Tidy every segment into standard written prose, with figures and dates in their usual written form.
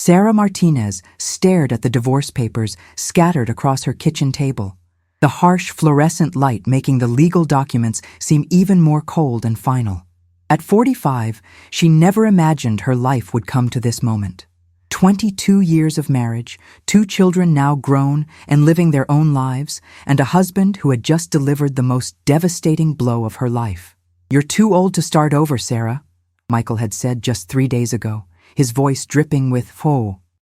Sarah Martinez stared at the divorce papers scattered across her kitchen table, the harsh fluorescent light making the legal documents seem even more cold and final. At 45, she never imagined her life would come to this moment. 22 years of marriage, 2 children now grown and living their own lives, and a husband who had just delivered the most devastating blow of her life. "You're too old to start over, Sarah," Michael had said just 3 days ago, his voice dripping with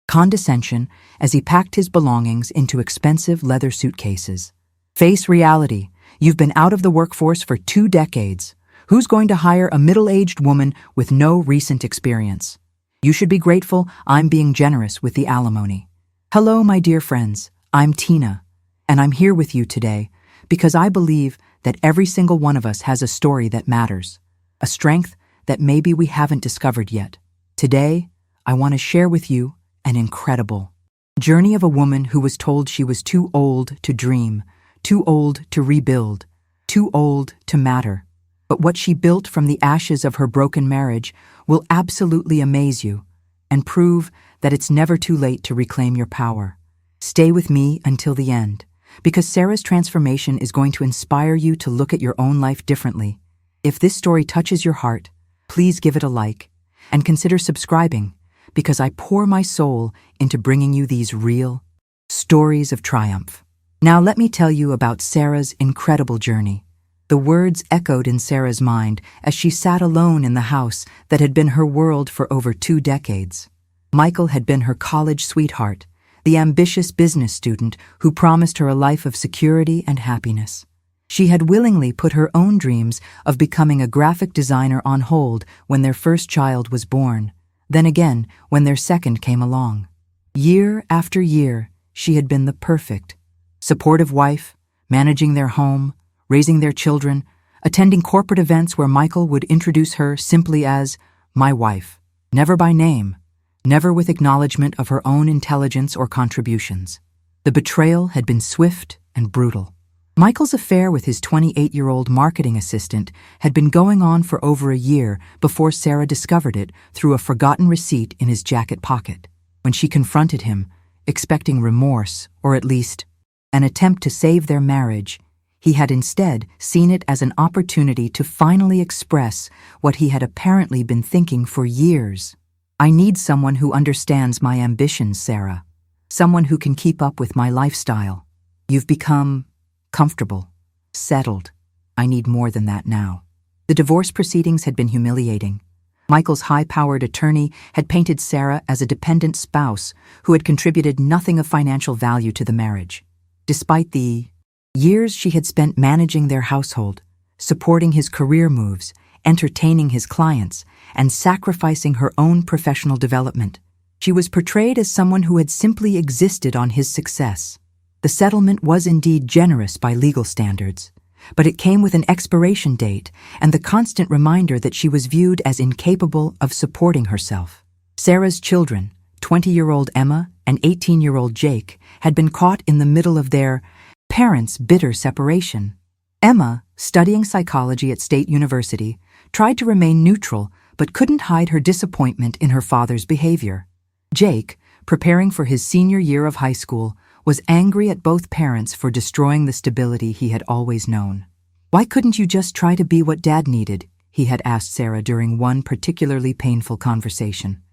condescension as he packed his belongings into expensive leather suitcases. "Face reality. You've been out of the workforce for 2 decades. Who's going to hire a middle-aged woman with no recent experience? You should be grateful I'm being generous with the alimony. Hello, my dear friends. I'm Tina, and I'm here with you today because I believe that every single one of us has a story that matters, a strength that maybe we haven't discovered yet. Today, I want to share with you an incredible journey of a woman who was told she was too old to dream, too old to rebuild, too old to matter. But what she built from the ashes of her broken marriage will absolutely amaze you and prove that it's never too late to reclaim your power. Stay with me until the end, because Sarah's transformation is going to inspire you to look at your own life differently. If this story touches your heart, please give it a like and consider subscribing, because I pour my soul into bringing you these real stories of triumph. Now let me tell you about Sarah's incredible journey. The words echoed in Sarah's mind as she sat alone in the house that had been her world for over 2 decades. Michael had been her college sweetheart, the ambitious business student who promised her a life of security and happiness. She had willingly put her own dreams of becoming a graphic designer on hold when their first child was born, then again when their second came along. Year after year, she had been the perfect, supportive wife, managing their home, raising their children, attending corporate events where Michael would introduce her simply as my wife, never by name, never with acknowledgement of her own intelligence or contributions. The betrayal had been swift and brutal. Michael's affair with his 28-year-old marketing assistant had been going on for over a year before Sarah discovered it through a forgotten receipt in his jacket pocket. When she confronted him, expecting remorse, or at least an attempt to save their marriage, he had instead seen it as an opportunity to finally express what he had apparently been thinking for years. "I need someone who understands my ambitions, Sarah. Someone who can keep up with my lifestyle. You've become comfortable, settled. I need more than that now." The divorce proceedings had been humiliating. Michael's high-powered attorney had painted Sarah as a dependent spouse who had contributed nothing of financial value to the marriage. Despite the years she had spent managing their household, supporting his career moves, entertaining his clients, and sacrificing her own professional development, she was portrayed as someone who had simply existed on his success. The settlement was indeed generous by legal standards, but it came with an expiration date and the constant reminder that she was viewed as incapable of supporting herself. Sarah's children, 20-year-old Emma and 18-year-old Jake, had been caught in the middle of their parents' bitter separation. Emma, studying psychology at State University, tried to remain neutral but couldn't hide her disappointment in her father's behavior. Jake, preparing for his senior year of high school, was angry at both parents for destroying the stability he had always known. "Why couldn't you just try to be what Dad needed?" he had asked Sarah during one particularly painful conversation.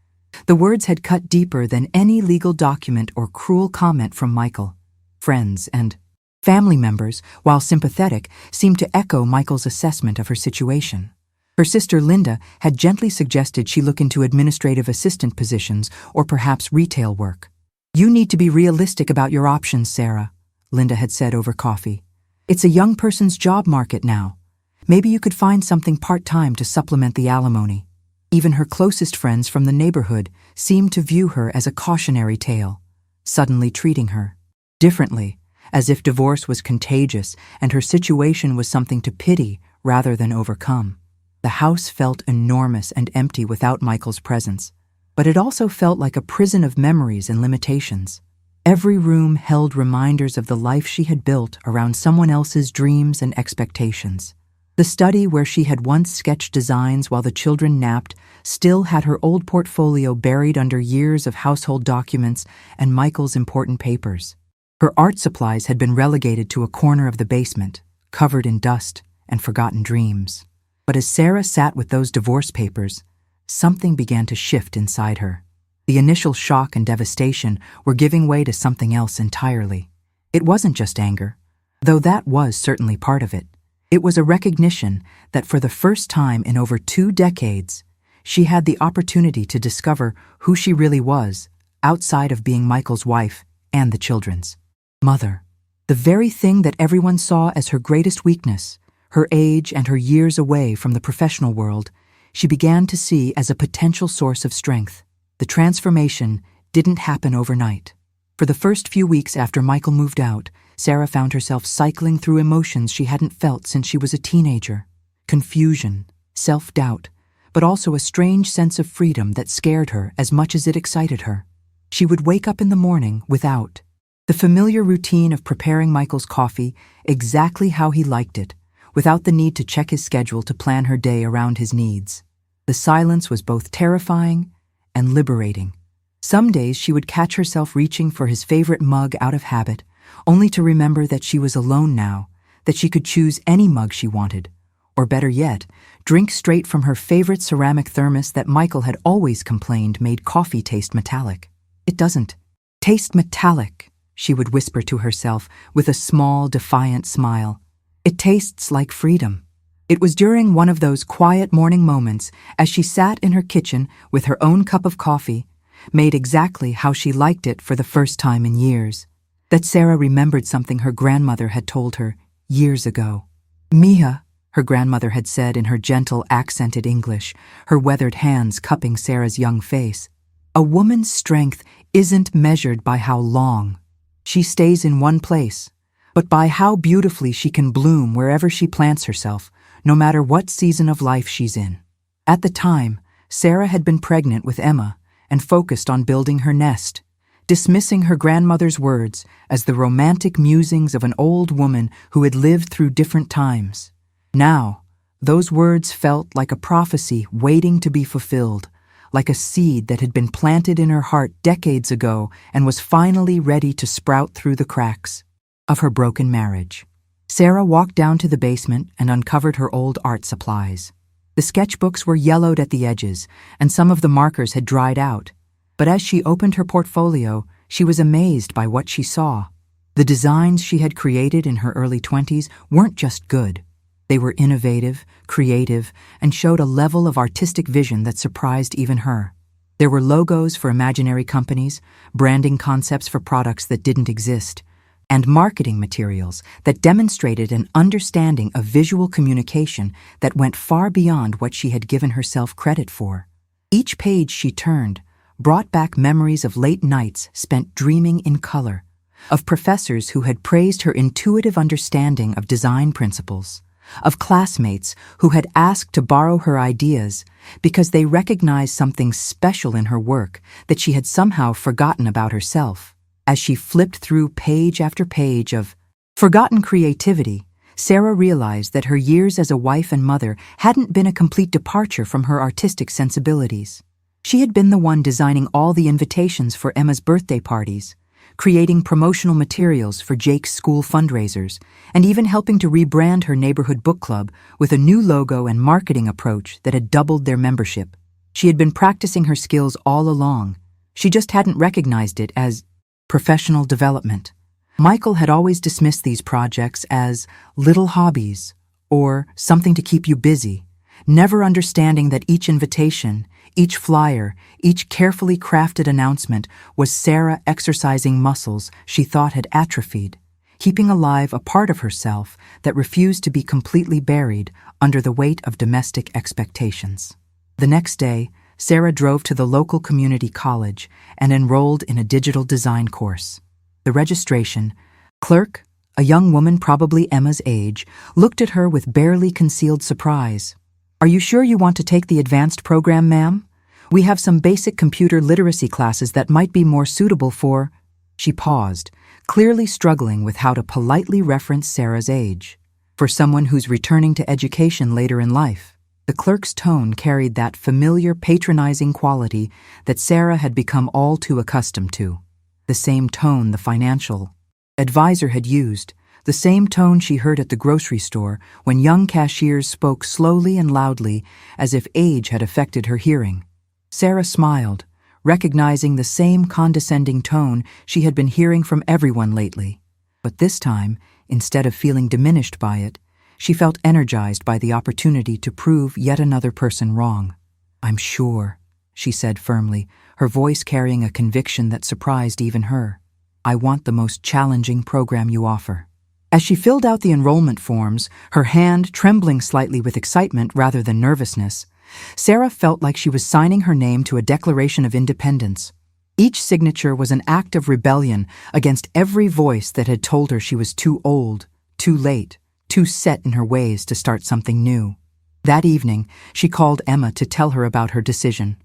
The words had cut deeper than any legal document or cruel comment from Michael. Friends and family members, while sympathetic, seemed to echo Michael's assessment of her situation. Her sister Linda had gently suggested she look into administrative assistant positions or perhaps retail work. "You need to be realistic about your options, Sarah," Linda had said over coffee. "It's a young person's job market now. Maybe you could find something part-time to supplement the alimony." Even her closest friends from the neighborhood seemed to view her as a cautionary tale, suddenly treating her differently, as if divorce was contagious and her situation was something to pity rather than overcome. The house felt enormous and empty without Michael's presence, but it also felt like a prison of memories and limitations. Every room held reminders of the life she had built around someone else's dreams and expectations. The study where she had once sketched designs while the children napped still had her old portfolio buried under years of household documents and Michael's important papers. Her art supplies had been relegated to a corner of the basement, covered in dust and forgotten dreams. But as Sarah sat with those divorce papers, something began to shift inside her. The initial shock and devastation were giving way to something else entirely. It wasn't just anger, though that was certainly part of it. It was a recognition that for the first time in over 2 decades, she had the opportunity to discover who she really was, outside of being Michael's wife and the children's mother. The very thing that everyone saw as her greatest weakness, her age and her years away from the professional world, she began to see as a potential source of strength. The transformation didn't happen overnight. For the first few weeks after Michael moved out, Sarah found herself cycling through emotions she hadn't felt since she was a teenager. Confusion, self-doubt, but also a strange sense of freedom that scared her as much as it excited her. She would wake up in the morning without the familiar routine of preparing Michael's coffee exactly how he liked it, without the need to check his schedule to plan her day around his needs. The silence was both terrifying and liberating. Some days she would catch herself reaching for his favorite mug out of habit, only to remember that she was alone now, that she could choose any mug she wanted, or better yet, drink straight from her favorite ceramic thermos that Michael had always complained made coffee taste metallic. "It doesn't taste metallic," she would whisper to herself with a small, defiant smile. "It tastes like freedom." It was during one of those quiet morning moments, as she sat in her kitchen with her own cup of coffee, made exactly how she liked it for the first time in years, that Sarah remembered something her grandmother had told her years ago. "Mia," her grandmother had said in her gentle, accented English, her weathered hands cupping Sarah's young face, "a woman's strength isn't measured by how long she stays in one place, but by how beautifully she can bloom wherever she plants herself, no matter what season of life she's in." At the time, Sarah had been pregnant with Emma and focused on building her nest, dismissing her grandmother's words as the romantic musings of an old woman who had lived through different times. Now, those words felt like a prophecy waiting to be fulfilled, like a seed that had been planted in her heart decades ago and was finally ready to sprout through the cracks of her broken marriage. Sarah walked down to the basement and uncovered her old art supplies. The sketchbooks were yellowed at the edges, and some of the markers had dried out. But as she opened her portfolio, she was amazed by what she saw. The designs she had created in her early 20s weren't just good. They were innovative, creative, and showed a level of artistic vision that surprised even her. There were logos for imaginary companies, branding concepts for products that didn't exist, and marketing materials that demonstrated an understanding of visual communication that went far beyond what she had given herself credit for. Each page she turned brought back memories of late nights spent dreaming in color, of professors who had praised her intuitive understanding of design principles, of classmates who had asked to borrow her ideas because they recognized something special in her work that she had somehow forgotten about herself. As she flipped through page after page of forgotten creativity, Sarah realized that her years as a wife and mother hadn't been a complete departure from her artistic sensibilities. She had been the one designing all the invitations for Emma's birthday parties, creating promotional materials for Jake's school fundraisers, and even helping to rebrand her neighborhood book club with a new logo and marketing approach that had doubled their membership. She had been practicing her skills all along. She just hadn't recognized it as professional development. Michael had always dismissed these projects as little hobbies or something to keep you busy, never understanding that each invitation, each flyer, each carefully crafted announcement was Sarah exercising muscles she thought had atrophied, keeping alive a part of herself that refused to be completely buried under the weight of domestic expectations. The next day, Sarah drove to the local community college and enrolled in a digital design course. The registration clerk, a young woman probably Emma's age, looked at her with barely concealed surprise. "Are you sure you want to take the advanced program, ma'am? We have some basic computer literacy classes that might be more suitable for—" She paused, clearly struggling with how to politely reference Sarah's age. for someone who's returning to education later in life. The clerk's tone carried that familiar, patronizing quality that Sarah had become all too accustomed to. The same tone the financial advisor had used, the same tone she heard at the grocery store when young cashiers spoke slowly and loudly as if age had affected her hearing. Sarah smiled, recognizing the same condescending tone she had been hearing from everyone lately. But this time, instead of feeling diminished by it, she felt energized by the opportunity to prove yet another person wrong. "I'm sure," she said firmly, her voice carrying a conviction that surprised even her. "I want the most challenging program you offer." As she filled out the enrollment forms, her hand trembling slightly with excitement rather than nervousness, Sarah felt like she was signing her name to a Declaration of Independence. Each signature was an act of rebellion against every voice that had told her she was too old, too late, too set in her ways to start something new. That evening, she called Emma to tell her about her decision.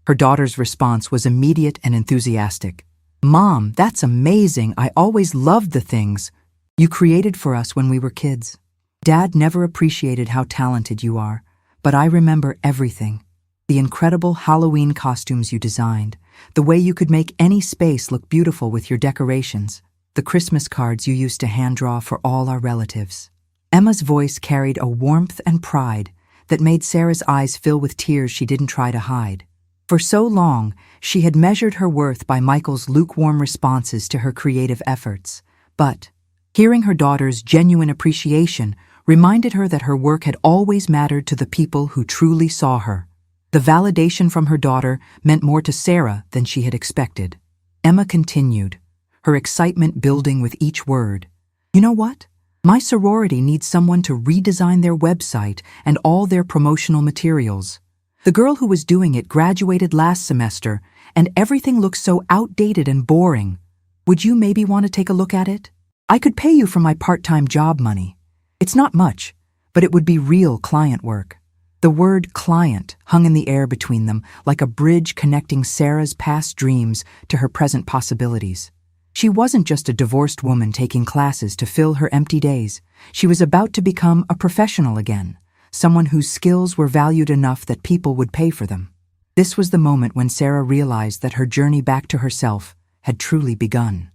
Her daughter's response was immediate and enthusiastic. "Mom, that's amazing. I always loved the things you created for us when we were kids. Dad never appreciated how talented you are, but I remember everything. The incredible Halloween costumes you designed, the way you could make any space look beautiful with your decorations, the Christmas cards you used to hand draw for all our relatives." Emma's voice carried a warmth and pride that made Sarah's eyes fill with tears she didn't try to hide. For so long, she had measured her worth by Michael's lukewarm responses to her creative efforts. But hearing her daughter's genuine appreciation reminded her that her work had always mattered to the people who truly saw her. The validation from her daughter meant more to Sarah than she had expected. Emma continued, her excitement building with each word. "You know what? My sorority needs someone to redesign their website and all their promotional materials. The girl who was doing it graduated last semester, and everything looks so outdated and boring. Would you maybe want to take a look at it? I could pay you for my part-time job money. It's not much, but it would be real client work." The word client hung in the air between them like a bridge connecting Sarah's past dreams to her present possibilities. She wasn't just a divorced woman taking classes to fill her empty days. She was about to become a professional again, someone whose skills were valued enough that people would pay for them. This was the moment when Sarah realized that her journey back to herself had truly begun.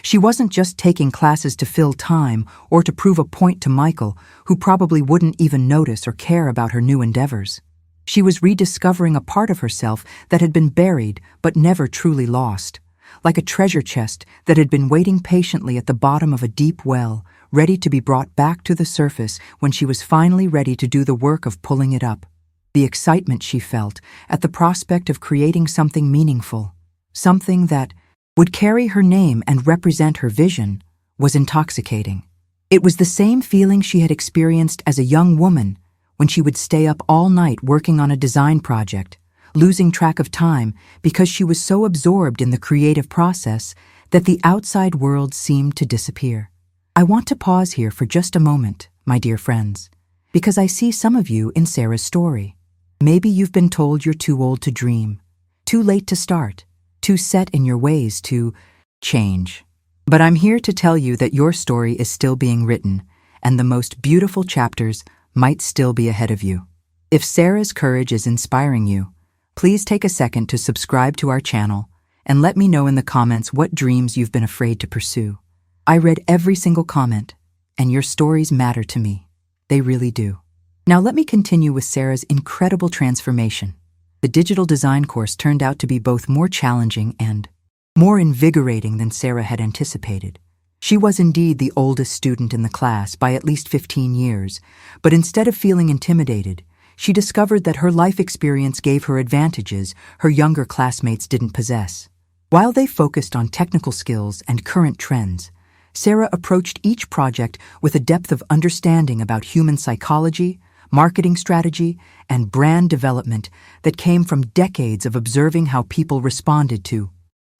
She wasn't just taking classes to fill time or to prove a point to Michael, who probably wouldn't even notice or care about her new endeavors. She was rediscovering a part of herself that had been buried but never truly lost, like a treasure chest that had been waiting patiently at the bottom of a deep well, ready to be brought back to the surface when she was finally ready to do the work of pulling it up. The excitement she felt at the prospect of creating something meaningful, something that would carry her name and represent her vision, was intoxicating. It was the same feeling she had experienced as a young woman when she would stay up all night working on a design project, losing track of time because she was so absorbed in the creative process that the outside world seemed to disappear. I want to pause here for just a moment, my dear friends, because I see some of you in Sarah's story. Maybe you've been told you're too old to dream, too late to start, too set in your ways to change. But I'm here to tell you that your story is still being written, and the most beautiful chapters might still be ahead of you. If Sarah's courage is inspiring you, please take a second to subscribe to our channel and let me know in the comments what dreams you've been afraid to pursue. I read every single comment, and your stories matter to me. They really do. Now let me continue with Sarah's incredible transformation. The digital design course turned out to be both more challenging and more invigorating than Sarah had anticipated. She was indeed the oldest student in the class by at least 15 years, but instead of feeling intimidated, she discovered that her life experience gave her advantages her younger classmates didn't possess. While they focused on technical skills and current trends, Sarah approached each project with a depth of understanding about human psychology, marketing strategy, and brand development that came from decades of observing how people responded to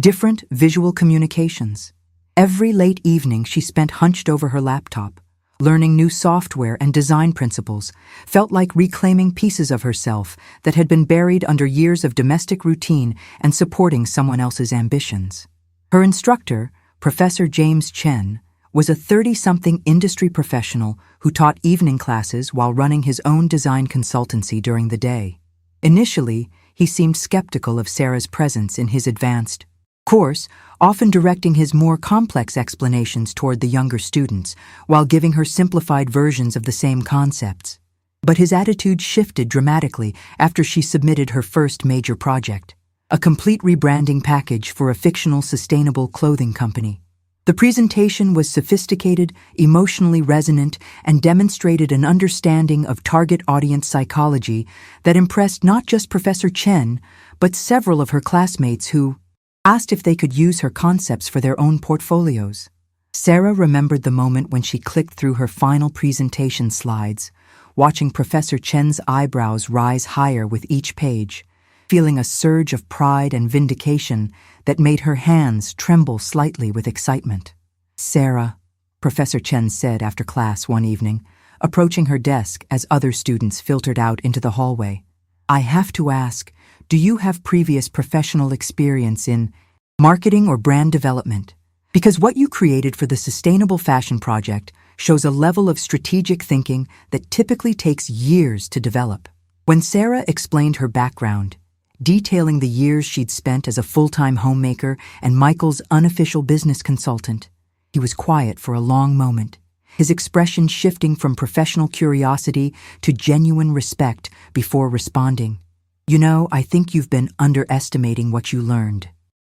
different visual communications. Every late evening she spent hunched over her laptop, learning new software and design principles, felt like reclaiming pieces of herself that had been buried under years of domestic routine and supporting someone else's ambitions. Her instructor, Professor James Chen, was a 30-something industry professional who taught evening classes while running his own design consultancy during the day. Initially, he seemed skeptical of Sarah's presence in his advanced course, often directing his more complex explanations toward the younger students while giving her simplified versions of the same concepts. But his attitude shifted dramatically after she submitted her first major project, a complete rebranding package for a fictional sustainable clothing company. The presentation was sophisticated, emotionally resonant, and demonstrated an understanding of target audience psychology that impressed not just Professor Chen, but several of her classmates who asked if they could use her concepts for their own portfolios. Sarah remembered the moment when she clicked through her final presentation slides, watching Professor Chen's eyebrows rise higher with each page, feeling a surge of pride and vindication that made her hands tremble slightly with excitement. "Sarah," Professor Chen said after class one evening, approaching her desk as other students filtered out into the hallway, "I have to ask, do you have previous professional experience in marketing or brand development? Because what you created for the Sustainable Fashion Project shows a level of strategic thinking that typically takes years to develop." When Sarah explained her background, detailing the years she'd spent as a full-time homemaker and Michael's unofficial business consultant, he was quiet for a long moment, his expression shifting from professional curiosity to genuine respect before responding, "You know, I think you've been underestimating what you learned.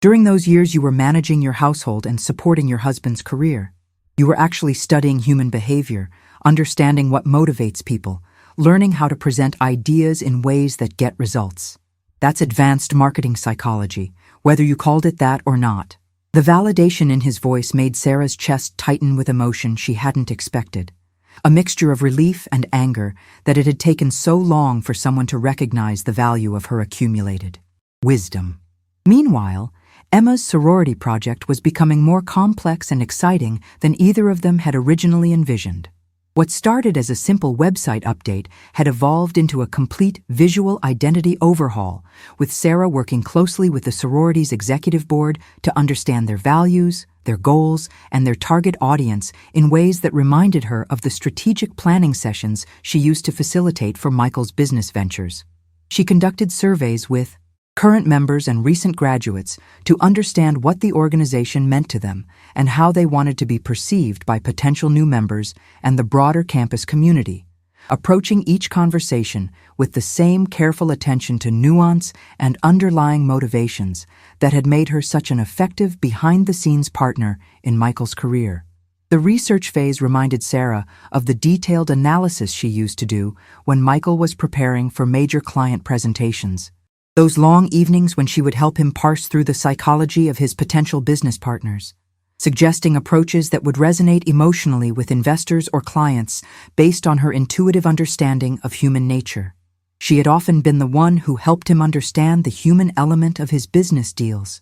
During those years you were managing your household and supporting your husband's career. You were actually studying human behavior, understanding what motivates people, learning how to present ideas in ways that get results. That's advanced marketing psychology, whether you called it that or not." The validation in his voice made Sarah's chest tighten with emotion she hadn't expected, a mixture of relief and anger that it had taken so long for someone to recognize the value of her accumulated wisdom. Meanwhile, Emma's sorority project was becoming more complex and exciting than either of them had originally envisioned. What started as a simple website update had evolved into a complete visual identity overhaul, with Sarah working closely with the sorority's executive board to understand their values, their goals, and their target audience in ways that reminded her of the strategic planning sessions she used to facilitate for Michael's business ventures. She conducted surveys with current members and recent graduates to understand what the organization meant to them and how they wanted to be perceived by potential new members and the broader campus community, approaching each conversation with the same careful attention to nuance and underlying motivations that had made her such an effective behind-the-scenes partner in Michael's career. The research phase reminded Sarah of the detailed analysis she used to do when Michael was preparing for major client presentations. Those long evenings when she would help him parse through the psychology of his potential business partners, suggesting approaches that would resonate emotionally with investors or clients based on her intuitive understanding of human nature. She had often been the one who helped him understand the human element of his business deals,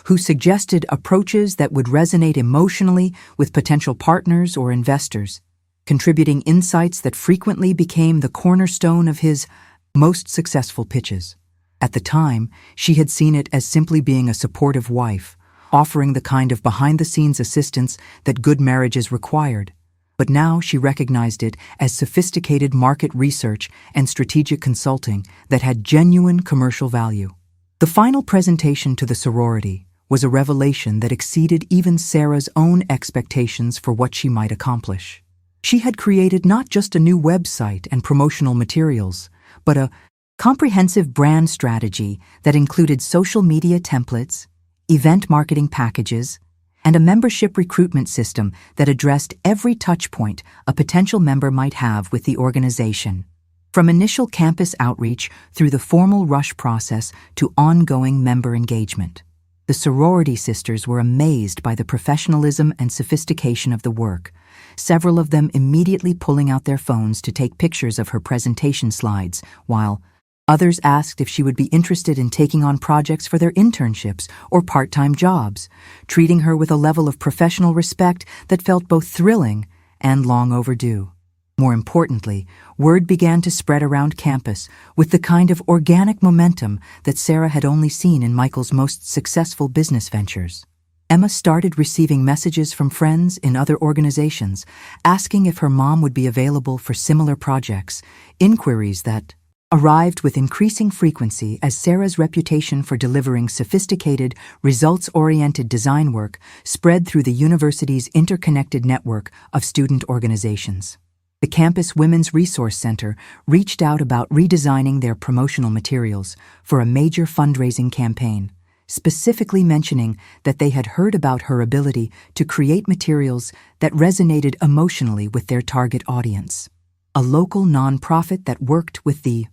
who suggested approaches that would resonate emotionally with potential partners or investors, contributing insights that frequently became the cornerstone of his most successful pitches. At the time, she had seen it as simply being a supportive wife, offering the kind of behind-the-scenes assistance that good marriages required. But now she recognized it as sophisticated market research and strategic consulting that had genuine commercial value. The final presentation to the sorority was a revelation that exceeded even Sarah's own expectations for what she might accomplish. She had created not just a new website and promotional materials, but a comprehensive brand strategy that included social media templates, event marketing packages, and a membership recruitment system that addressed every touchpoint a potential member might have with the organization. From initial campus outreach through the formal rush process to ongoing member engagement, the sorority sisters were amazed by the professionalism and sophistication of the work, several of them immediately pulling out their phones to take pictures of her presentation slides, while others asked if she would be interested in taking on projects for their internships or part-time jobs, treating her with a level of professional respect that felt both thrilling and long overdue. More importantly, word began to spread around campus with the kind of organic momentum that Sarah had only seen in Michael's most successful business ventures. Emma started receiving messages from friends in other organizations asking if her mom would be available for similar projects, inquiries that arrived with increasing frequency as Sarah's reputation for delivering sophisticated, results-oriented design work spread through the university's interconnected network of student organizations. The Campus Women's Resource Center reached out about redesigning their promotional materials for a major fundraising campaign, specifically mentioning that they had heard about her ability to create materials that resonated emotionally with their target audience. A local nonprofit that worked with the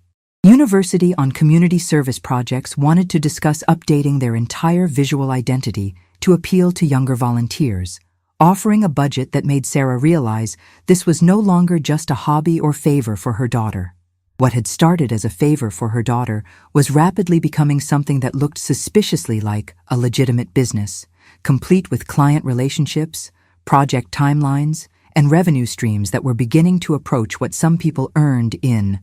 University on community service projects wanted to discuss updating their entire visual identity to appeal to younger volunteers, offering a budget that made Sarah realize this was no longer just a hobby or favor for her daughter. What had started as a favor for her daughter was rapidly becoming something that looked suspiciously like a legitimate business, complete with client relationships, project timelines, and revenue streams that were beginning to approach what some people earned in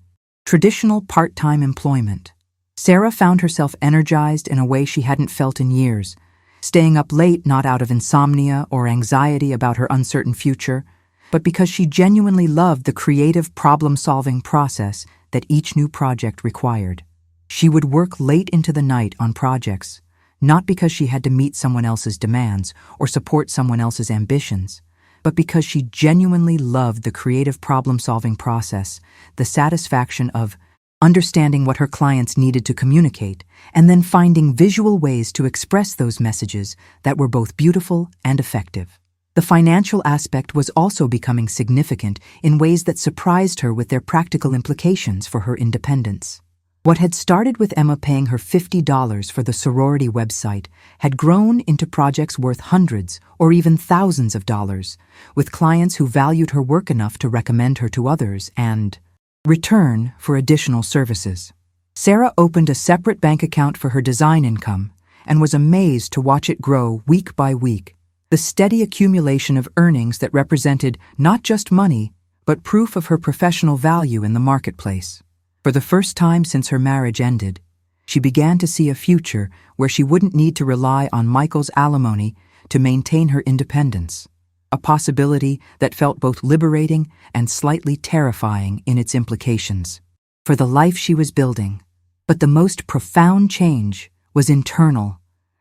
traditional part-time employment. Sarah found herself energized in a way she hadn't felt in years, staying up late not out of insomnia or anxiety about her uncertain future, but because she genuinely loved the creative problem-solving process that each new project required. She would work late into the night on projects, not because she had to meet someone else's demands or support someone else's ambitions, but because she genuinely loved the creative problem-solving process, the satisfaction of understanding what her clients needed to communicate, and then finding visual ways to express those messages that were both beautiful and effective. The financial aspect was also becoming significant in ways that surprised her with their practical implications for her independence. What had started with Emma paying her $50 for the sorority website had grown into projects worth hundreds or even thousands of dollars, with clients who valued her work enough to recommend her to others and return for additional services. Sarah opened a separate bank account for her design income and was amazed to watch it grow week by week, the steady accumulation of earnings that represented not just money, but proof of her professional value in the marketplace. For the first time since her marriage ended, she began to see a future where she wouldn't need to rely on Michael's alimony to maintain her independence, a possibility that felt both liberating and slightly terrifying in its implications for the life she was building. But the most profound change was internal,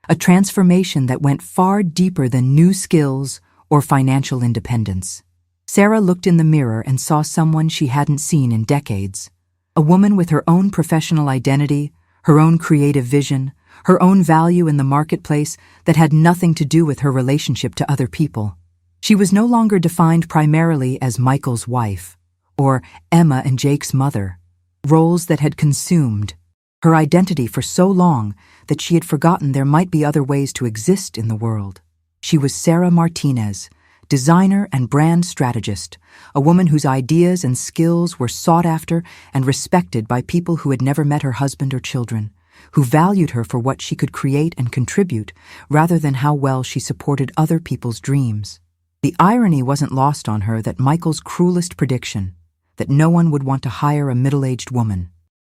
a transformation that went far deeper than new skills or financial independence. Sarah looked in the mirror and saw someone she hadn't seen in decades. A woman with her own professional identity, her own creative vision, her own value in the marketplace that had nothing to do with her relationship to other people. She was no longer defined primarily as Michael's wife or Emma and Jake's mother, roles that had consumed her identity for so long that she had forgotten there might be other ways to exist in the world. She was Sarah Martinez, designer and brand strategist, a woman whose ideas and skills were sought after and respected by people who had never met her husband or children, who valued her for what she could create and contribute rather than how well she supported other people's dreams. The irony wasn't lost on her that Michael's cruelest prediction, that no one would want to hire a middle-aged woman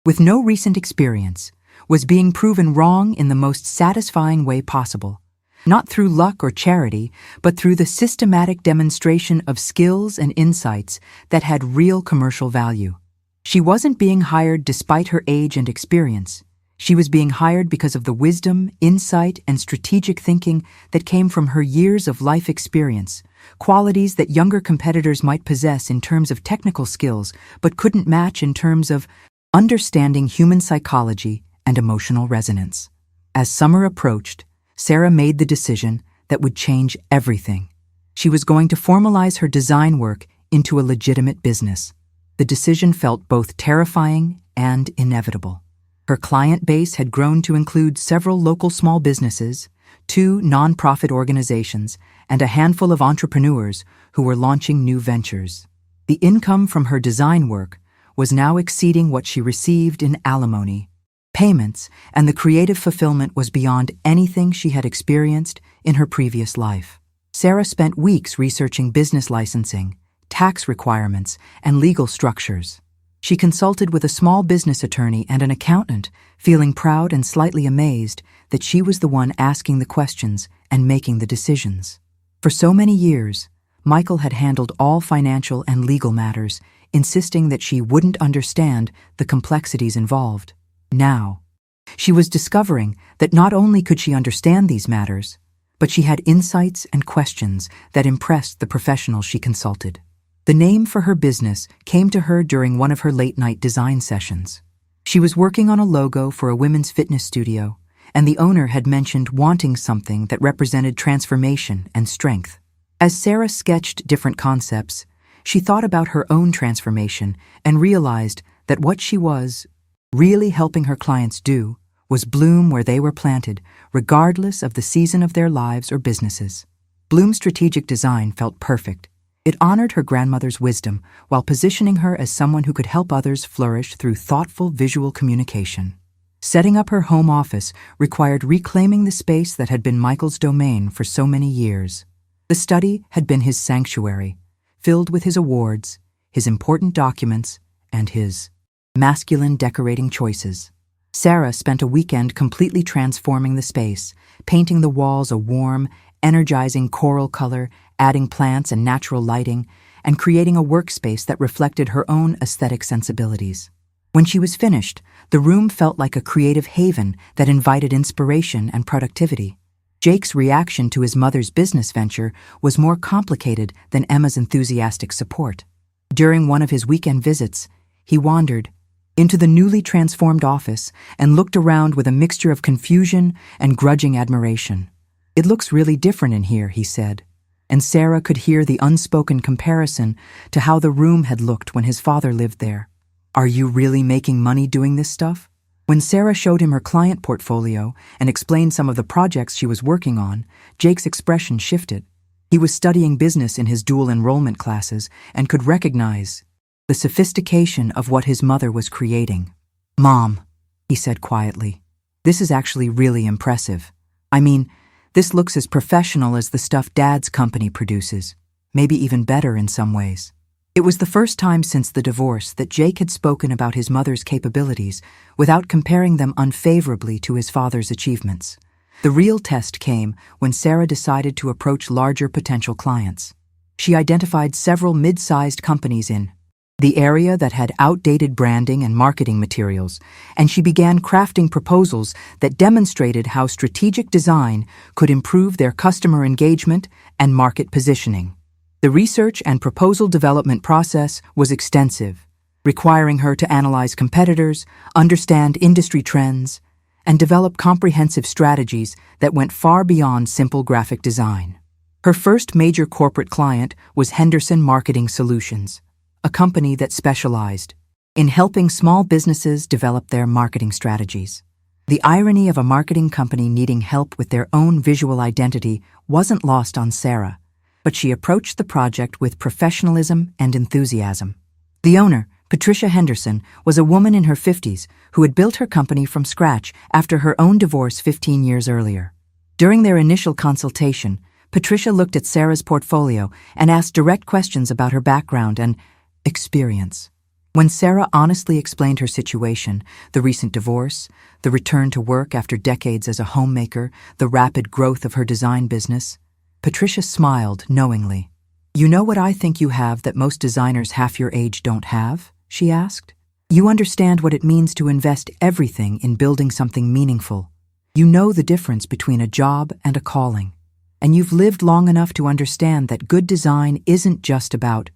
with no recent experience, was being proven wrong in the most satisfying way possible. Not through luck or charity, but through the systematic demonstration of skills and insights that had real commercial value. She wasn't being hired despite her age and experience. She was being hired because of the wisdom, insight, and strategic thinking that came from her years of life experience, qualities that younger competitors might possess in terms of technical skills, but couldn't match in terms of understanding human psychology and emotional resonance. As summer approached, Sarah made the decision that would change everything. She was going to formalize her design work into a legitimate business. The decision felt both terrifying and inevitable. Her client base had grown to include several local small businesses, 2 nonprofit organizations, and a handful of entrepreneurs who were launching new ventures. The income from her design work was now exceeding what she received in alimony, payments, and the creative fulfillment was beyond anything she had experienced in her previous life. Sarah spent weeks researching business licensing, tax requirements, and legal structures. She consulted with a small business attorney and an accountant, feeling proud and slightly amazed that she was the one asking the questions and making the decisions. For so many years, Michael had handled all financial and legal matters, insisting that she wouldn't understand the complexities involved. Now, she was discovering that not only could she understand these matters, but she had insights and questions that impressed the professionals she consulted. The name for her business came to her during one of her late-night design sessions. She was working on a logo for a women's fitness studio, and the owner had mentioned wanting something that represented transformation and strength. As Sarah sketched different concepts, she thought about her own transformation and realized that what she was really helping her clients do was bloom where they were planted, regardless of the season of their lives or businesses. Bloom's strategic design felt perfect. It honored her grandmother's wisdom while positioning her as someone who could help others flourish through thoughtful visual communication. Setting up her home office required reclaiming the space that had been Michael's domain for so many years. The study had been his sanctuary, filled with his awards, his important documents, and his masculine decorating choices. Sarah spent a weekend completely transforming the space, painting the walls a warm, energizing coral color, adding plants and natural lighting, and creating a workspace that reflected her own aesthetic sensibilities. When she was finished, the room felt like a creative haven that invited inspiration and productivity. Jake's reaction to his mother's business venture was more complicated than Emma's enthusiastic support. During one of his weekend visits, he wandered into the newly transformed office and looked around with a mixture of confusion and grudging admiration. "It looks really different in here," he said, and Sarah could hear the unspoken comparison to how the room had looked when his father lived there. "Are you really making money doing this stuff?" When Sarah showed him her client portfolio and explained some of the projects she was working on, Jake's expression shifted. He was studying business in his dual enrollment classes and could recognize the sophistication of what his mother was creating. "Mom," he said quietly, "this is actually really impressive. I mean, this looks as professional as the stuff Dad's company produces, maybe even better in some ways." It was the first time since the divorce that Jake had spoken about his mother's capabilities without comparing them unfavorably to his father's achievements. The real test came when Sarah decided to approach larger potential clients. She identified several mid-sized companies in the area that had outdated branding and marketing materials, and she began crafting proposals that demonstrated how strategic design could improve their customer engagement and market positioning. The research and proposal development process was extensive, requiring her to analyze competitors, understand industry trends, and develop comprehensive strategies that went far beyond simple graphic design. Her first major corporate client was Henderson Marketing Solutions, a company that specialized in helping small businesses develop their marketing strategies. The irony of a marketing company needing help with their own visual identity wasn't lost on Sarah, but she approached the project with professionalism and enthusiasm. The owner, Patricia Henderson, was a woman in her 50s who had built her company from scratch after her own divorce 15 years earlier. During their initial consultation, Patricia looked at Sarah's portfolio and asked direct questions about her background and experience. When Sarah honestly explained her situation, the recent divorce, the return to work after decades as a homemaker, the rapid growth of her design business, Patricia smiled knowingly. "You know what I think you have that most designers half your age don't have?" she asked. "You understand what it means to invest everything in building something meaningful. You know the difference between a job and a calling. And you've lived long enough to understand that good design isn't just about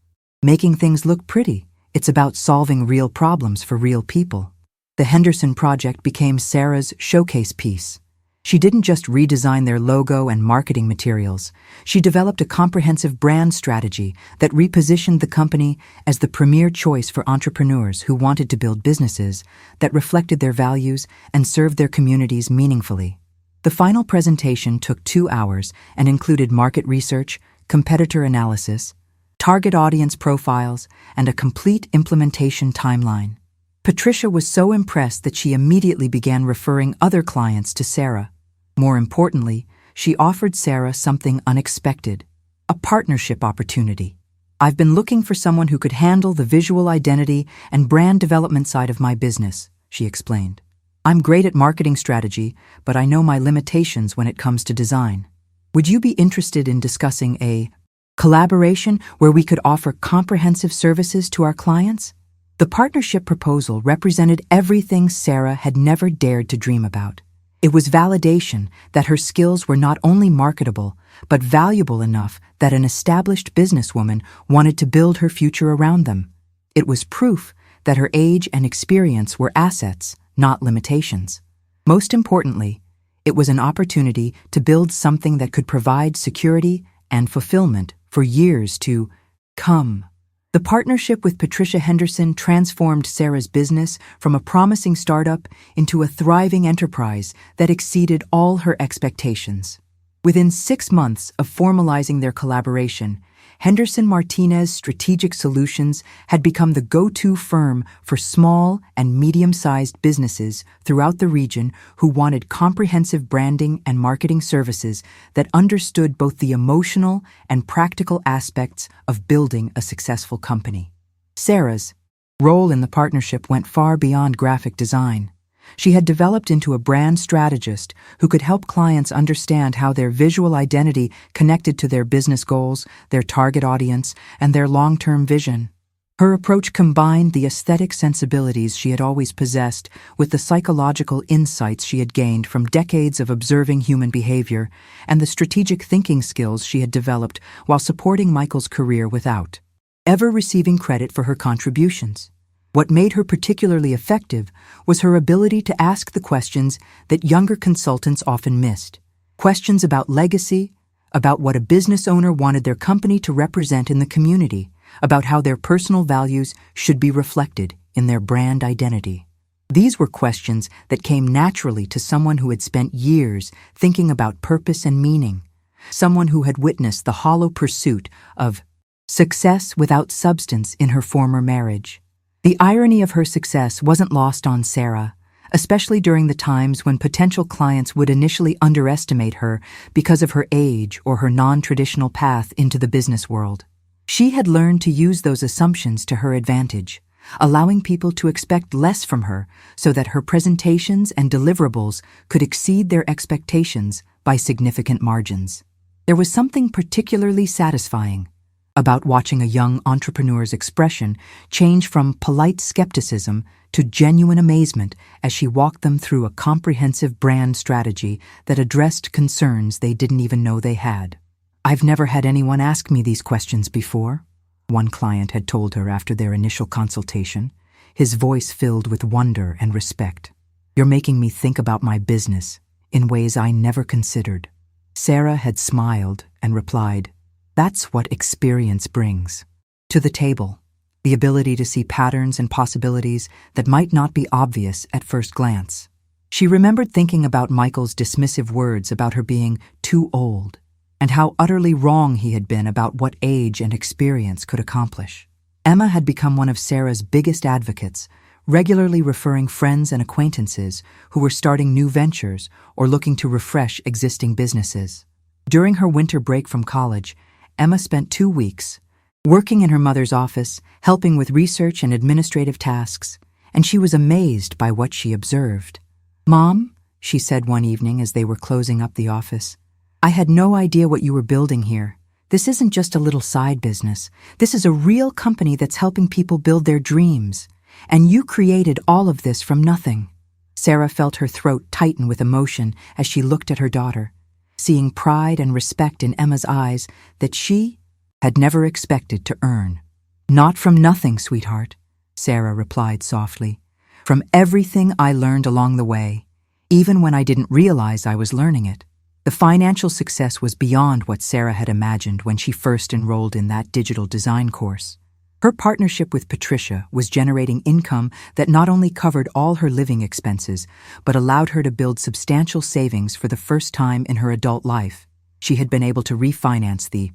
making things look pretty. It's about solving real problems for real people." The Henderson project became Sarah's showcase piece. She didn't just redesign their logo and marketing materials. She developed a comprehensive brand strategy that repositioned the company as the premier choice for entrepreneurs who wanted to build businesses that reflected their values and served their communities meaningfully. The final presentation took 2 hours and included market research, competitor analysis, target audience profiles, and a complete implementation timeline. Patricia was so impressed that she immediately began referring other clients to Sarah. More importantly, she offered Sarah something unexpected, a partnership opportunity. I've been looking for someone who could handle the visual identity and brand development side of my business, she explained. I'm great at marketing strategy, but I know my limitations when it comes to design. Would you be interested in discussing a collaboration where we could offer comprehensive services to our clients? The partnership proposal represented everything Sarah had never dared to dream about. It was validation that her skills were not only marketable, but valuable enough that an established businesswoman wanted to build her future around them. It was proof that her age and experience were assets, not limitations. Most importantly, it was an opportunity to build something that could provide security and fulfillment for years to come. The partnership with Patricia Henderson transformed Sarah's business from a promising startup into a thriving enterprise that exceeded all her expectations. Within 6 months of formalizing their collaboration, Henderson Martinez Strategic Solutions had become the go-to firm for small and medium-sized businesses throughout the region who wanted comprehensive branding and marketing services that understood both the emotional and practical aspects of building a successful company. Sarah's role in the partnership went far beyond graphic design. She had developed into a brand strategist who could help clients understand how their visual identity connected to their business goals, their target audience, and their long-term vision. Her approach combined the aesthetic sensibilities she had always possessed with the psychological insights she had gained from decades of observing human behavior and the strategic thinking skills she had developed while supporting Michael's career without ever receiving credit for her contributions. What made her particularly effective was her ability to ask the questions that younger consultants often missed. Questions about legacy, about what a business owner wanted their company to represent in the community, about how their personal values should be reflected in their brand identity. These were questions that came naturally to someone who had spent years thinking about purpose and meaning, someone who had witnessed the hollow pursuit of success without substance in her former marriage. The irony of her success wasn't lost on Sarah, especially during the times when potential clients would initially underestimate her because of her age or her non-traditional path into the business world. She had learned to use those assumptions to her advantage, allowing people to expect less from her so that her presentations and deliverables could exceed their expectations by significant margins. There was something particularly satisfying about watching a young entrepreneur's expression change from polite skepticism to genuine amazement as she walked them through a comprehensive brand strategy that addressed concerns they didn't even know they had. "I've never had anyone ask me these questions before," one client had told her after their initial consultation, his voice filled with wonder and respect. "You're making me think about my business in ways I never considered." Sarah had smiled and replied, "That's what experience brings to the table, the ability to see patterns and possibilities that might not be obvious at first glance." She remembered thinking about Michael's dismissive words about her being too old, and how utterly wrong he had been about what age and experience could accomplish. Emma had become one of Sarah's biggest advocates, regularly referring friends and acquaintances who were starting new ventures or looking to refresh existing businesses. During her winter break from college, Emma spent 2 weeks working in her mother's office, helping with research and administrative tasks, and she was amazed by what she observed. "Mom," she said one evening as they were closing up the office, "I had no idea what you were building here. This isn't just a little side business. This is a real company that's helping people build their dreams. And you created all of this from nothing." Sarah felt her throat tighten with emotion as she looked at her daughter, seeing pride and respect in Emma's eyes that she had never expected to earn. "Not from nothing, sweetheart," Sarah replied softly. "From everything I learned along the way, even when I didn't realize I was learning it." The financial success was beyond what Sarah had imagined when she first enrolled in that digital design course. Her partnership with Patricia was generating income that not only covered all her living expenses, but allowed her to build substantial savings for the first time in her adult life. She had been able to refinance the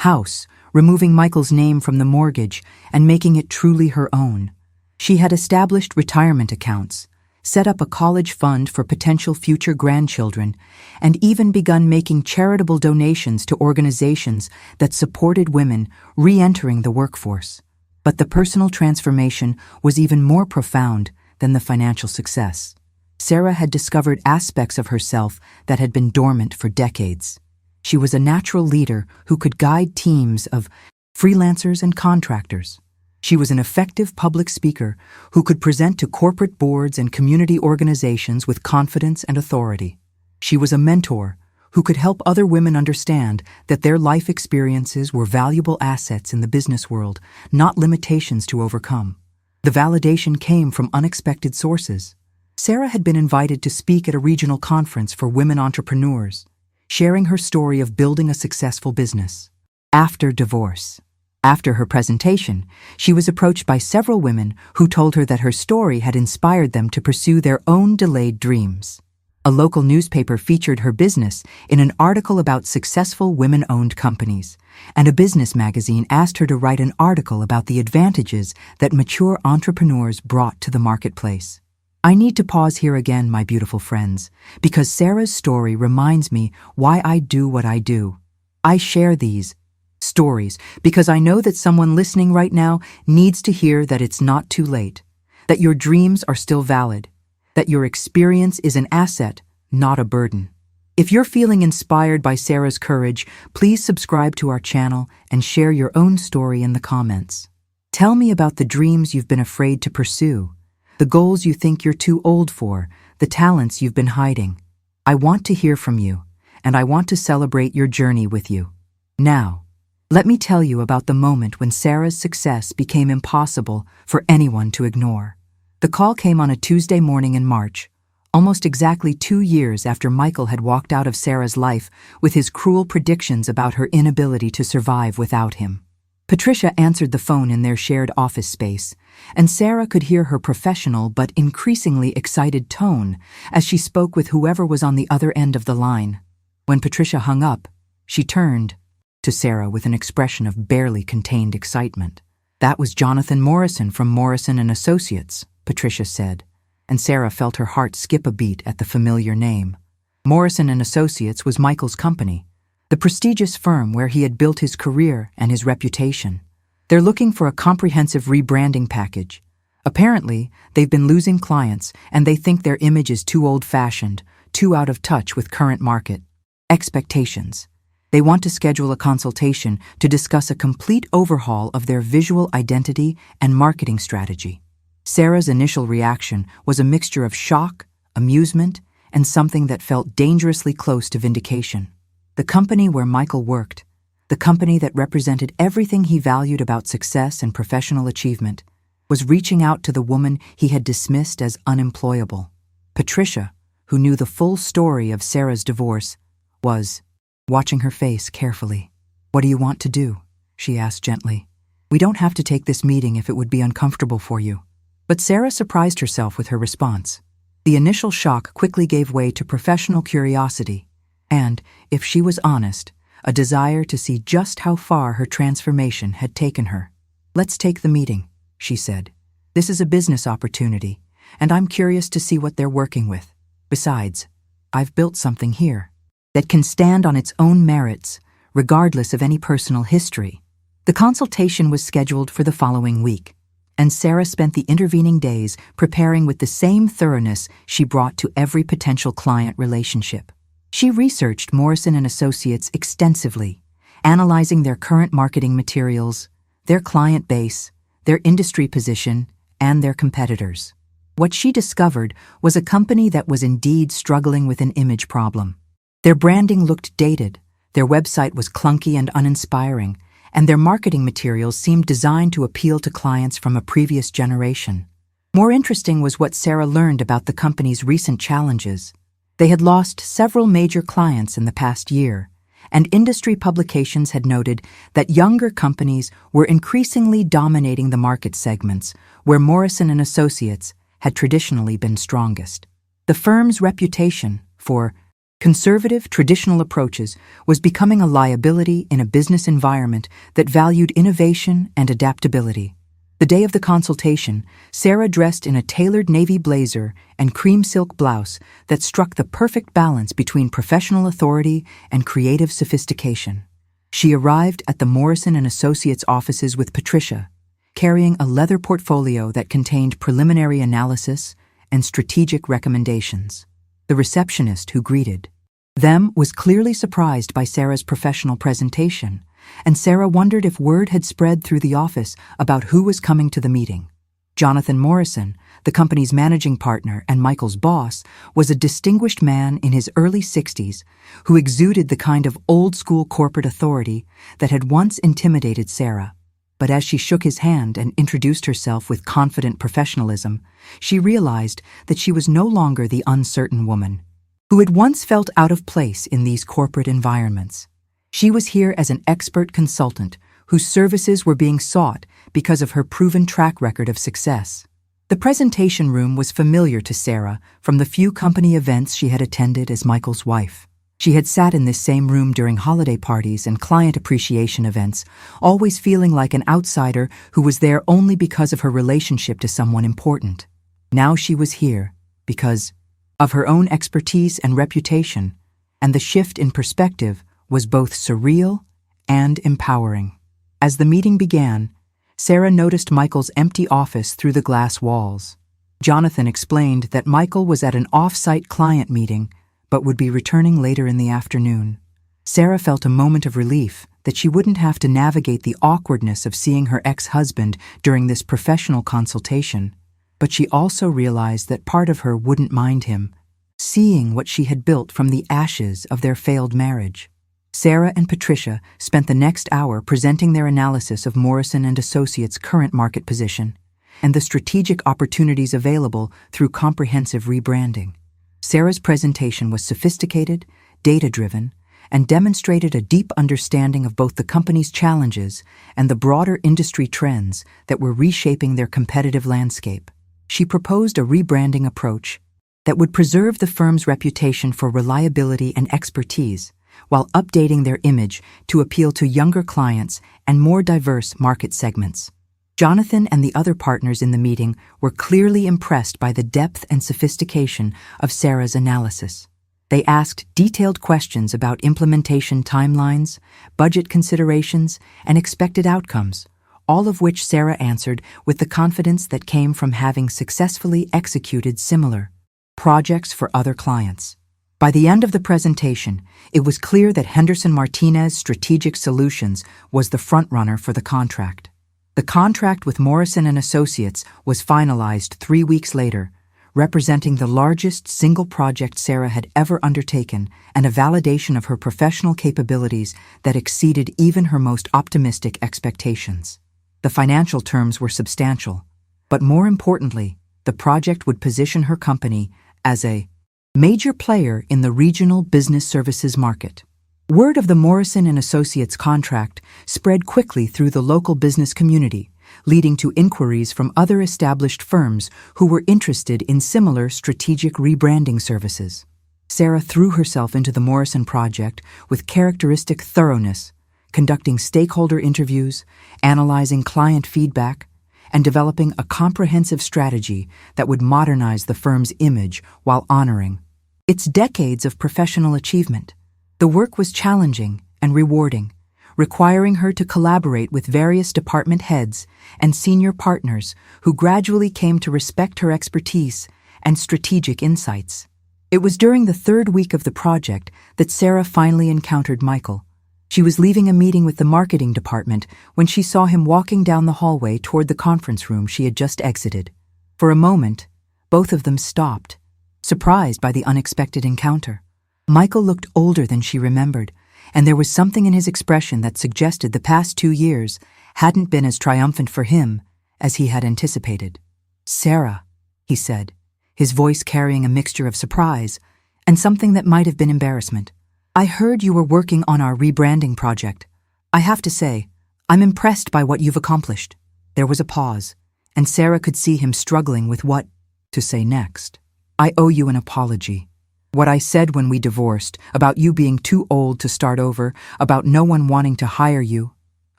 house, removing Michael's name from the mortgage and making it truly her own. She had established retirement accounts, set up a college fund for potential future grandchildren, and even begun making charitable donations to organizations that supported women re-entering the workforce. But the personal transformation was even more profound than the financial success. Sarah had discovered aspects of herself that had been dormant for decades. She was a natural leader who could guide teams of freelancers and contractors. She was an effective public speaker who could present to corporate boards and community organizations with confidence and authority. She was a mentor who could help other women understand that their life experiences were valuable assets in the business world, not limitations to overcome. The validation came from unexpected sources. Sarah had been invited to speak at a regional conference for women entrepreneurs, sharing her story of building a successful business. After divorce. After her presentation, she was approached by several women who told her that her story had inspired them to pursue their own delayed dreams. A local newspaper featured her business in an article about successful women-owned companies, and a business magazine asked her to write an article about the advantages that mature entrepreneurs brought to the marketplace. I need to pause here again, my beautiful friends, because Sarah's story reminds me why I do what I do. I share these stories because I know that someone listening right now needs to hear that it's not too late, that your dreams are still valid, that your experience is an asset, not a burden. If you're feeling inspired by Sarah's courage, please subscribe to our channel and share your own story in the comments. Tell me about the dreams you've been afraid to pursue, the goals you think you're too old for, the talents you've been hiding. I want to hear from you, and I want to celebrate your journey with you. Now, let me tell you about the moment when Sarah's success became impossible for anyone to ignore. The call came on a Tuesday morning in March, almost exactly 2 years after Michael had walked out of Sarah's life with his cruel predictions about her inability to survive without him. Patricia answered the phone in their shared office space, and Sarah could hear her professional but increasingly excited tone as she spoke with whoever was on the other end of the line. When Patricia hung up, she turned to Sarah with an expression of barely contained excitement. "That was Jonathan Morrison from Morrison & Associates," Patricia said, and Sarah felt her heart skip a beat at the familiar name. Morrison & Associates was Michael's company, the prestigious firm where he had built his career and his reputation. They're looking for a comprehensive rebranding package. Apparently, they've been losing clients and they think their image is too old-fashioned, too out of touch with current market expectations. They want to schedule a consultation to discuss a complete overhaul of their visual identity and marketing strategy. Sarah's initial reaction was a mixture of shock, amusement, and something that felt dangerously close to vindication. The company where Michael worked, the company that represented everything he valued about success and professional achievement, was reaching out to the woman he had dismissed as unemployable. Patricia, who knew the full story of Sarah's divorce, was watching her face carefully. "What do you want to do?" she asked gently. "We don't have to take this meeting if it would be uncomfortable for you." But Sarah surprised herself with her response. The initial shock quickly gave way to professional curiosity, and, if she was honest, a desire to see just how far her transformation had taken her. "Let's take the meeting," she said. "This is a business opportunity, and I'm curious to see what they're working with. Besides, I've built something here that can stand on its own merits, regardless of any personal history." The consultation was scheduled for the following week, and Sarah spent the intervening days preparing with the same thoroughness she brought to every potential client relationship. She researched Morrison & Associates extensively, analyzing their current marketing materials, their client base, their industry position, and their competitors. What she discovered was a company that was indeed struggling with an image problem. Their branding looked dated, their website was clunky and uninspiring, and their marketing materials seemed designed to appeal to clients from a previous generation. More interesting was what Sarah learned about the company's recent challenges. They had lost several major clients in the past year, and industry publications had noted that younger companies were increasingly dominating the market segments where Morrison & Associates had traditionally been strongest. The firm's reputation for conservative, traditional approaches was becoming a liability in a business environment that valued innovation and adaptability. The day of the consultation, Sarah dressed in a tailored navy blazer and cream silk blouse that struck the perfect balance between professional authority and creative sophistication. She arrived at the Morrison & Associates offices with Patricia, carrying a leather portfolio that contained preliminary analysis and strategic recommendations. The receptionist who greeted them was clearly surprised by Sarah's professional presentation, and Sarah wondered if word had spread through the office about who was coming to the meeting. Jonathan Morrison, the company's managing partner and Michael's boss, was a distinguished man in his early 60s who exuded the kind of old-school corporate authority that had once intimidated Sarah. But as she shook his hand and introduced herself with confident professionalism, she realized that she was no longer the uncertain woman who had once felt out of place in these corporate environments. She was here as an expert consultant whose services were being sought because of her proven track record of success. The presentation room was familiar to Sarah from the few company events she had attended as Michael's wife. She had sat in this same room during holiday parties and client appreciation events, always feeling like an outsider who was there only because of her relationship to someone important. Now she was here because of her own expertise and reputation, and the shift in perspective was both surreal and empowering. As the meeting began, Sarah noticed Michael's empty office through the glass walls. Jonathan explained that Michael was at an off-site client meeting but would be returning later in the afternoon. Sarah felt a moment of relief that she wouldn't have to navigate the awkwardness of seeing her ex-husband during this professional consultation, but she also realized that part of her wouldn't mind him, seeing what she had built from the ashes of their failed marriage. Sarah and Patricia spent the next hour presenting their analysis of Morrison & Associates' current market position and the strategic opportunities available through comprehensive rebranding. Sarah's presentation was sophisticated, data-driven, and demonstrated a deep understanding of both the company's challenges and the broader industry trends that were reshaping their competitive landscape. She proposed a rebranding approach that would preserve the firm's reputation for reliability and expertise, while updating their image to appeal to younger clients and more diverse market segments. Jonathan and the other partners in the meeting were clearly impressed by the depth and sophistication of Sarah's analysis. They asked detailed questions about implementation timelines, budget considerations, and expected outcomes, all of which Sarah answered with the confidence that came from having successfully executed similar projects for other clients. By the end of the presentation, it was clear that Henderson Martinez Strategic Solutions was the frontrunner for the contract. The contract with Morrison & Associates was finalized 3 weeks later, representing the largest single project Sarah had ever undertaken and a validation of her professional capabilities that exceeded even her most optimistic expectations. The financial terms were substantial, but more importantly, the project would position her company as a major player in the regional business services market. Word of the Morrison & Associates contract spread quickly through the local business community, leading to inquiries from other established firms who were interested in similar strategic rebranding services. Sarah threw herself into the Morrison project with characteristic thoroughness, conducting stakeholder interviews, analyzing client feedback, and developing a comprehensive strategy that would modernize the firm's image while honoring its decades of professional achievement. The work was challenging and rewarding, requiring her to collaborate with various department heads and senior partners who gradually came to respect her expertise and strategic insights. It was during the third week of the project that Sarah finally encountered Michael. She was leaving a meeting with the marketing department when she saw him walking down the hallway toward the conference room she had just exited. For a moment, both of them stopped, surprised by the unexpected encounter. Michael looked older than she remembered, and there was something in his expression that suggested the past 2 years hadn't been as triumphant for him as he had anticipated. "Sarah," he said, his voice carrying a mixture of surprise and something that might have been embarrassment. "I heard you were working on our rebranding project. I have to say, I'm impressed by what you've accomplished." There was a pause, and Sarah could see him struggling with what to say next. "I owe you an apology. What I said when we divorced, about you being too old to start over, about no one wanting to hire you,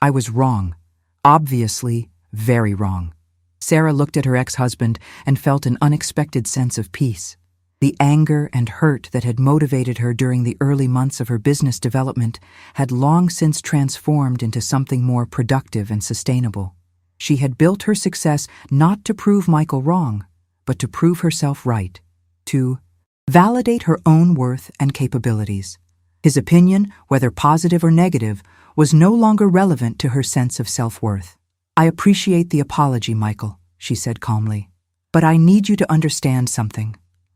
I was wrong. Obviously, very wrong. Sarah looked at her ex-husband and felt an unexpected sense of peace. The anger and hurt that had motivated her during the early months of her business development had long since transformed into something more productive and sustainable. She had built her success not to prove Michael wrong, but to prove herself right, to validate her own worth and capabilities. His opinion, whether positive or negative, was no longer relevant to her sense of self-worth. "I appreciate the apology, Michael," she said calmly, "but I need you to understand something.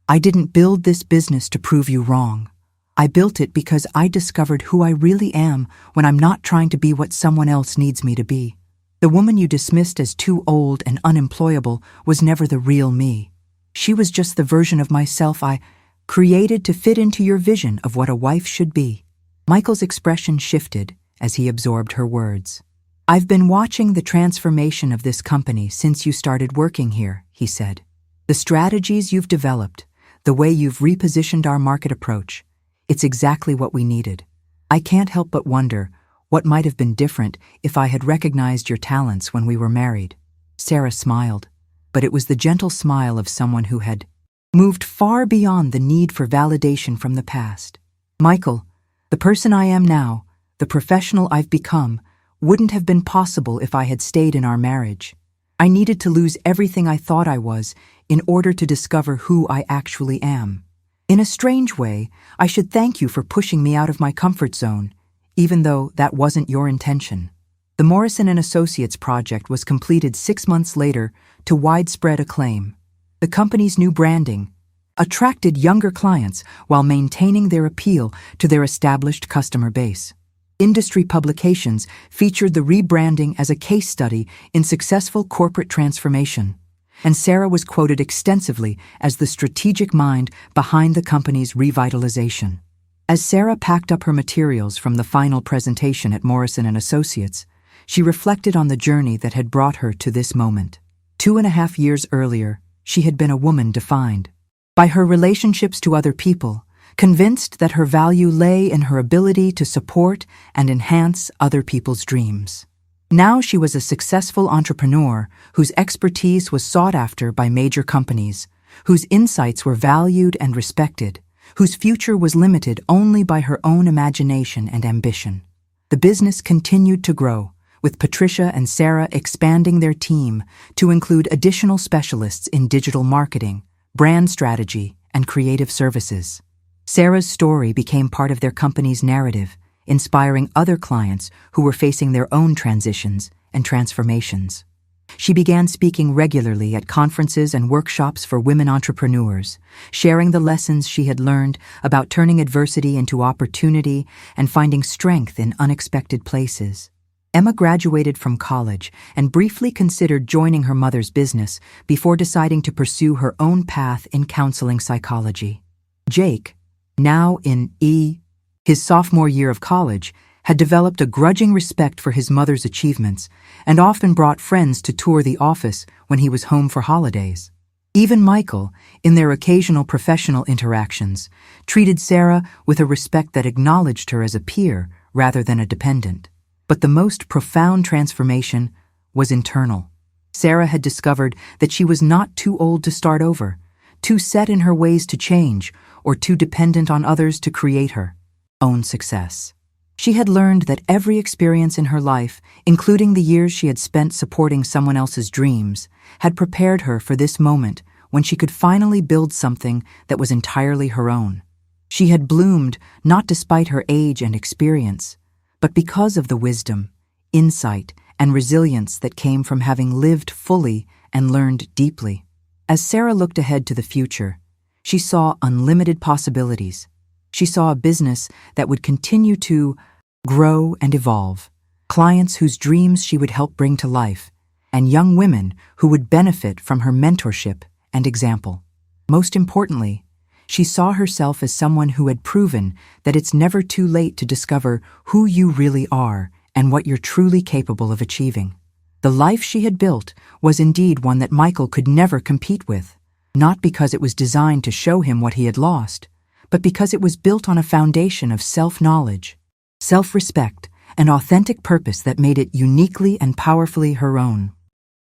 I didn't build this business to prove you wrong. I built it because I discovered who I really am when I'm not trying to be what someone else needs me to be. The woman you dismissed as too old and unemployable was never the real me. She was just the version of myself I created to fit into your vision of what a wife should be." Michael's expression shifted as he absorbed her words. "I've been watching the transformation of this company since you started working here," he said. "The strategies you've developed, the way you've repositioned our market approach, it's exactly what we needed. I can't help but wonder what might have been different if I had recognized your talents when we were married." Sarah smiled, but it was the gentle smile of someone who had moved far beyond the need for validation from the past. "Michael, the person I am now, the professional I've become, wouldn't have been possible if I had stayed in our marriage. I needed to lose everything I thought I was in order to discover who I actually am. In a strange way, I should thank you for pushing me out of my comfort zone, even though that wasn't your intention." The Morrison & Associates project was completed 6 months later to widespread acclaim. The company's new branding attracted younger clients while maintaining their appeal to their established customer base. Industry publications featured the rebranding as a case study in successful corporate transformation, and Sarah was quoted extensively as the strategic mind behind the company's revitalization. As Sarah packed up her materials from the final presentation at Morrison & Associates, she reflected on the journey that had brought her to this moment. 2.5 years earlier, she had been a woman defined by her relationships to other people, convinced that her value lay in her ability to support and enhance other people's dreams. Now she was a successful entrepreneur whose expertise was sought after by major companies, whose insights were valued and respected, whose future was limited only by her own imagination and ambition. The business continued to grow, with Patricia and Sarah expanding their team to include additional specialists in digital marketing, brand strategy, and creative services. Sarah's story became part of their company's narrative, inspiring other clients who were facing their own transitions and transformations. She began speaking regularly at conferences and workshops for women entrepreneurs, sharing the lessons she had learned about turning adversity into opportunity and finding strength in unexpected places. Emma graduated from college and briefly considered joining her mother's business before deciding to pursue her own path in counseling psychology. Jake, now in his sophomore year of college, had developed a grudging respect for his mother's achievements and often brought friends to tour the office when he was home for holidays. Even Michael, in their occasional professional interactions, treated Sarah with a respect that acknowledged her as a peer rather than a dependent. But the most profound transformation was internal. Sarah had discovered that she was not too old to start over, too set in her ways to change, or too dependent on others to create her own success. She had learned that every experience in her life, including the years she had spent supporting someone else's dreams, had prepared her for this moment when she could finally build something that was entirely her own. She had bloomed not despite her age and experience, but because of the wisdom, insight, and resilience that came from having lived fully and learned deeply. As Sarah looked ahead to the future, she saw unlimited possibilities. She saw a business that would continue to grow and evolve, clients whose dreams she would help bring to life, and young women who would benefit from her mentorship and example. Most importantly, she saw herself as someone who had proven that it's never too late to discover who you really are and what you're truly capable of achieving. The life she had built was indeed one that Michael could never compete with, not because it was designed to show him what he had lost, but because it was built on a foundation of self-knowledge, self-respect, and authentic purpose that made it uniquely and powerfully her own.